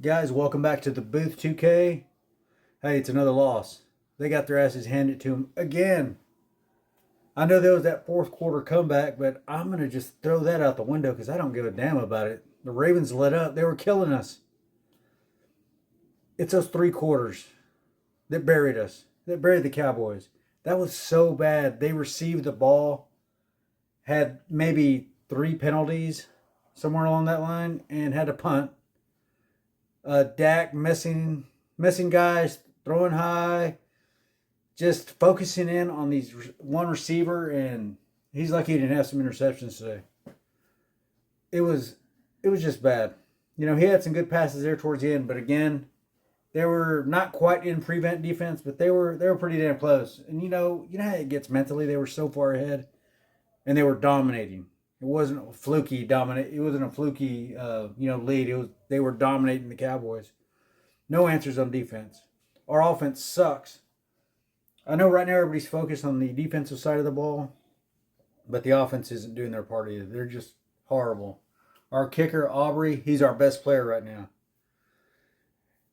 Guys, welcome back to the booth 2K. Hey, it's another loss. They got their asses handed to them again. I know there was that fourth quarter comeback, but I'm going to just throw that out the window because I don't give a damn about it. The Ravens let up. They were killing us. It's those three quarters that buried us, that buried the Cowboys. That was so bad. They received the ball, had maybe three penalties somewhere along that line, and had to punt. Dak missing guys, throwing high, just focusing in on these one receiver, and he's lucky he didn't have some interceptions today. It was it was just bad. You know, he had some good passes there towards the end, but again, they were not quite in prevent defense, but they were pretty damn close. And you know how it gets mentally. They were so far ahead, and they were dominating. It wasn't a fluky dominate. It wasn't a fluky lead. It was they were dominating the Cowboys. No answers on defense. Our offense sucks. I know right now everybody's focused on the defensive side of the ball, but the offense isn't doing their part either. They're just horrible. Our kicker, Aubrey, he's our best player right now.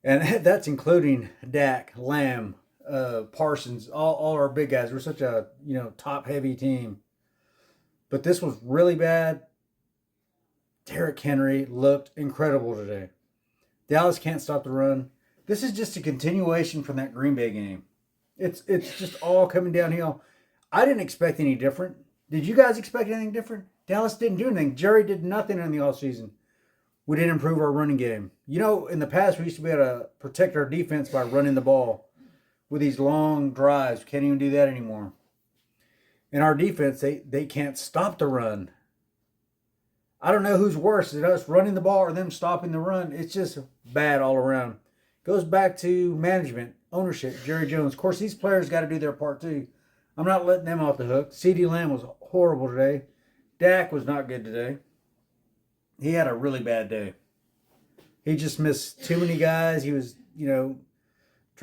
And that's including Dak, Lamb, Parsons, all our big guys. We're such a top heavy team. But this was really bad. Derrick Henry looked incredible today. Dallas can't stop the run. This is just a continuation from that Green Bay game. It's just all coming downhill. I didn't expect any different. Did you guys expect anything different? Dallas didn't do anything. Jerry did nothing in the offseason. We didn't improve our running game. You know, in the past, we used to be able to protect our defense by running the ball with these long drives. We can't even do that anymore. And our defense, they can't stop the run. I don't know who's worse, is it us running the ball or them stopping the run? It's just bad all around. Goes back to management, ownership, Jerry Jones. Of course, these players got to do their part too. I'm not letting them off the hook. CeeDee Lamb was horrible today. Dak was not good today. He had a really bad day. He just missed too many guys. He was, trying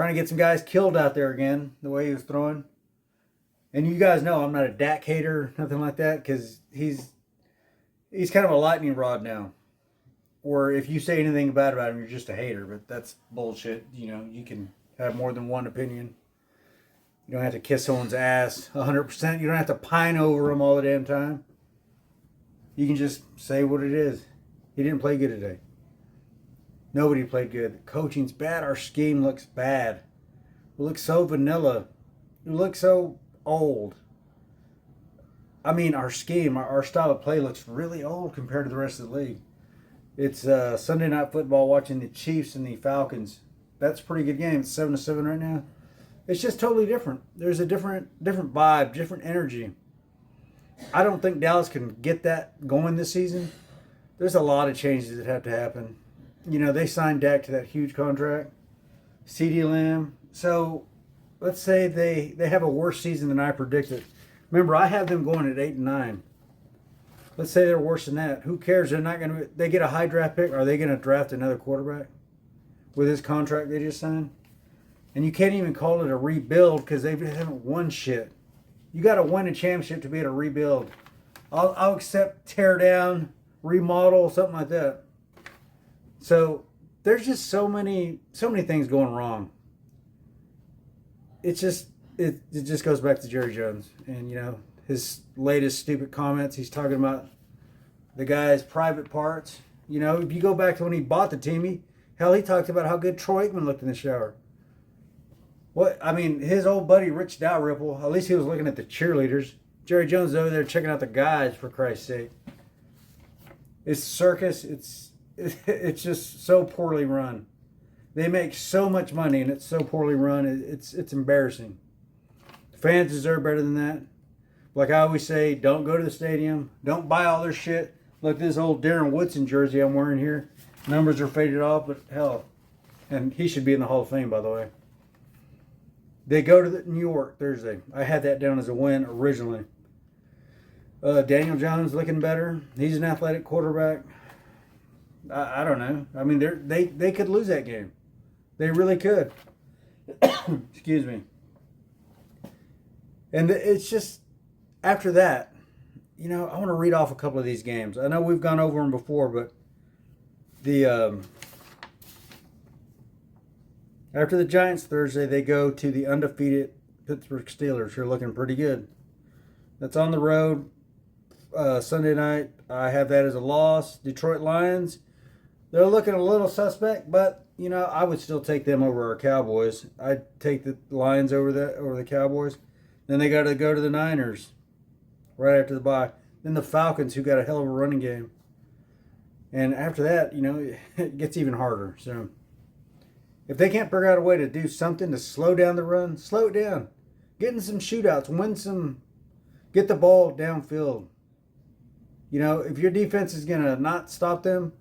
to get some guys killed out there again, the way he was throwing. And you guys know I'm not a Dak hater, nothing like that, because he's kind of a lightning rod now. Or if you say anything bad about him, you're just a hater. But that's bullshit. You can have more than one opinion. You don't have to kiss someone's ass 100%. You don't have to pine over them all the damn time. You can just say what it is. He didn't play good today. Nobody played good. The coaching's bad. Our scheme looks bad. We look so vanilla. We look so old. I mean, our scheme, our style of play looks really old compared to the rest of the league. It's Sunday Night Football watching the Chiefs and the Falcons. That's a pretty good game. It's 7-7 right now. It's just totally different. There's a different vibe, different energy. I don't think Dallas can get that going this season. There's a lot of changes that have to happen. They signed Dak to that huge contract. CeeDee Lamb. So let's say they have a worse season than I predicted. Remember, I have them going at 8-9. Let's say they're worse than that. Who cares? They're not going to. They get a high draft pick. Are they going to draft another quarterback with this contract they just signed? And you can't even call it a rebuild because they haven't won shit. You got to win a championship to be able to rebuild. I'll accept tear down, remodel, something like that. So there's just so many things going wrong. It just goes back to Jerry Jones and his latest stupid comments. He's talking about the guy's private parts. If you go back to when he bought the team, he talked about how good Troy Aikman looked in the shower. His old buddy Rich Dalrymple, at least he was looking at the cheerleaders. Jerry Jones is over there checking out the guys, for Christ's sake. It's circus. It's just so poorly run. They make so much money and it's so poorly run. It's embarrassing. Fans deserve better than that. Like I always say, don't go to the stadium. Don't buy all their shit. Look at this old Darren Woodson jersey I'm wearing here. Numbers are faded off, but hell. And he should be in the Hall of Fame, by the way. They go to New York Thursday. I had that down as a win originally. Daniel Jones looking better. He's an athletic quarterback. I don't know. They could lose that game. They really could. Excuse me. And it's just, after that, I want to read off a couple of these games. I know we've gone over them before, but the After the Giants Thursday, they go to the undefeated Pittsburgh Steelers, who are looking pretty good. That's on the road. Sunday night, I have that as a loss. Detroit Lions, they're looking a little suspect, but I would still take them over our Cowboys. I'd take the Lions over the Cowboys. Then they got to go to the Niners right after the bye. Then the Falcons, who got a hell of a running game. And after that, it gets even harder. So if they can't figure out a way to do something to slow down the run, slow it down. Get in some shootouts, get the ball downfield. If your defense is going to not stop them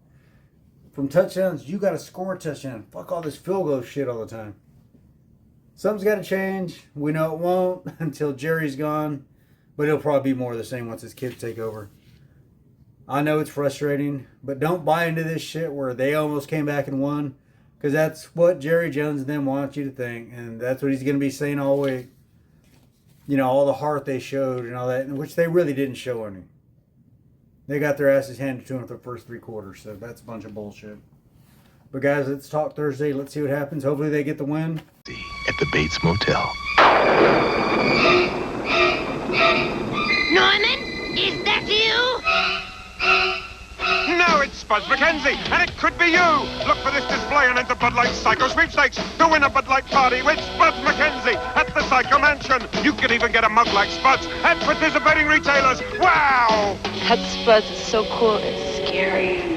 from touchdowns, you got to score a touchdown. Fuck all this field goal shit all the time. Something's got to change. We know it won't until Jerry's gone, but it'll probably be more of the same once his kids take over. I know it's frustrating, but don't buy into this shit where they almost came back and won, because that's what Jerry Jones and them want you to think, and that's what he's going to be saying all week. All the heart they showed and all that, which they really didn't show any. They got their asses handed to them for the first 3 quarters, so that's a bunch of bullshit. But guys, let's talk Thursday. Let's see what happens. Hopefully they get the win. At the Bates Motel. Norman, is that you? No, it's Buzz McKenzie, and it could be you. Look for this display and enter Bud Light Psycho Sweepstakes to win a Bud Light party with Buzz McKenzie at the Psycho Mansion. You can even get a mug like Spud's at participating retailers. Wow! That Spud is so cool, it's scary.